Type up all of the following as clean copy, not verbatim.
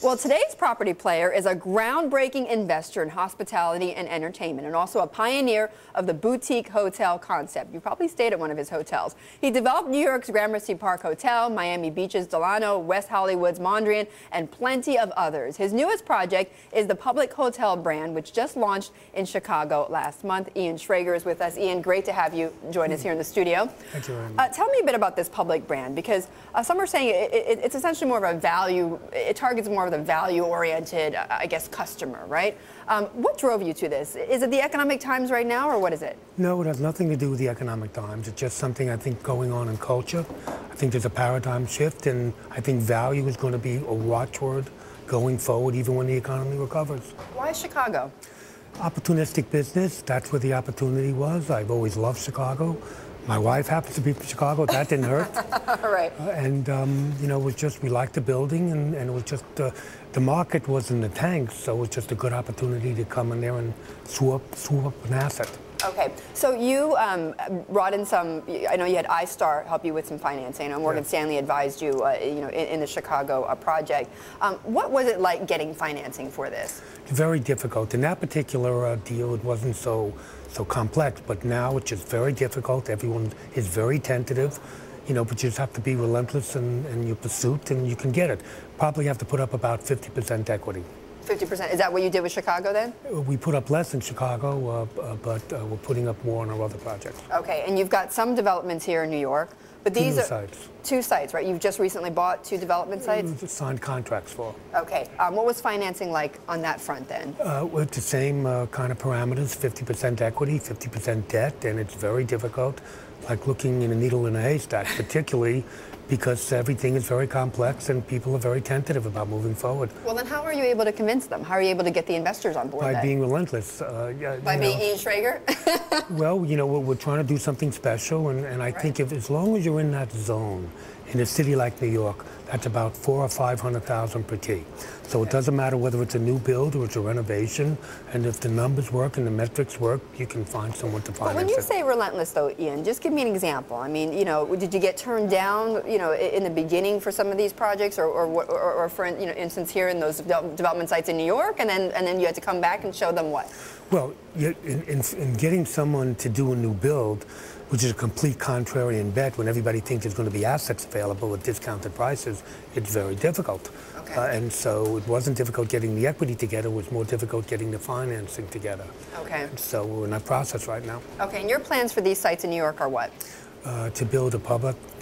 Well, today's property player is a groundbreaking investor in hospitality and entertainment, and also a pioneer of the boutique hotel concept. You probably stayed at one of his hotels. He developed New York's Gramercy Park Hotel, Miami Beach's Delano, West Hollywood's Mondrian, and plenty of others. His newest project is the Public Hotel brand, which just launched in Chicago last month. Ian Schrager is with us. Ian, great to have you join us here in the studio. Thank you very much. Tell me a bit about this Public brand, because some are saying it's essentially more of a value, it targets more of the value-oriented, I guess, customer, right? What drove you to this? Is it the economic times right now, or what is it? No, it has nothing to do with the economic times. It's just something I think going on in culture. I think there's a paradigm shift, and I think value is going to be a watchword going forward, even when the economy recovers. Why Chicago? Opportunistic business, that's where the opportunity was. I've always loved Chicago. My wife happens to be from Chicago. That didn't hurt. Right. You know, it was just, we liked the building, and it was just, the market was in the tank, so it was just a good opportunity to come in there and swoop up an asset. Okay, so you brought in some, I know you had iStar help you with some financing, and Morgan Stanley advised you, you know, in the Chicago project. What was it like getting financing for this? Very difficult. In that particular deal, it wasn't so complex, but now it's just very difficult. Everyone is very tentative, you know, but you just have to be relentless in your pursuit, and you can get it. Probably have to put up about 50% equity. 50%. Is that what you did with Chicago then? We put up less in Chicago, but we're putting up more on our other projects. Okay, and you've got some developments here in New York, but these are two sites, right? You've just recently bought two development sites? Signed contracts for. Okay, what was financing like on that front then? With the same kind of parameters, 50% equity, 50% debt, and it's very difficult, like looking in a needle in a haystack, particularly because everything is very complex and people are very tentative about moving forward. Well, then how are you able to convince them? How are you able to get the investors on board? By being relentless. By being Ian Schrager? Well, you know, we're trying to do something special, and I think as long as you're in that zone, in a city like New York, that's about $400,000 or $500,000 per key. So it doesn't matter whether it's a new build or it's a renovation, and if the numbers work and the metrics work, you can find someone to finance it. When you say relentless, though, Ian, just give me an example. I mean, you know, did you get turned down, you know, in the beginning for some of these projects, or for, you know, instance here in those development sites in New York, and then you had to come back and show them what? Well, in getting someone to do a new build, which is a complete contrarian bet when everybody thinks there's going to be assets available at discounted prices, it's very difficult. Okay. And so it wasn't difficult getting the equity together, it was more difficult getting the financing together. Okay. And so we're in that process right now. Okay, and your plans for these sites in New York are what? To build the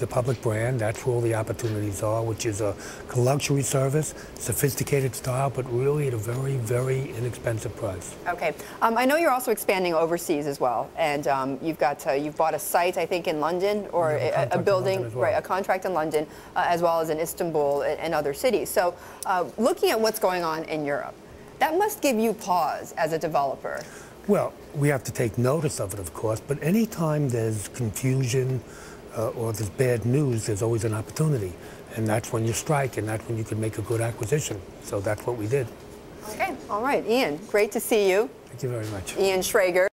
public brand, that's where all the opportunities are, which is a luxury service, sophisticated style, but really at a very, very inexpensive price. Okay. I know you're also expanding overseas as well, and you've bought a site, I think, in London, or a building, well. Right, a contract in London, as well as in Istanbul and other cities. So looking at what's going on in Europe, that must give you pause as a developer. Well, we have to take notice of it, of course, but anytime there's confusion or there's bad news, there's always an opportunity. And that's when you strike, and that's when you can make a good acquisition. So that's what we did. Okay, all right. Ian, great to see you. Thank you very much. Ian Schrager.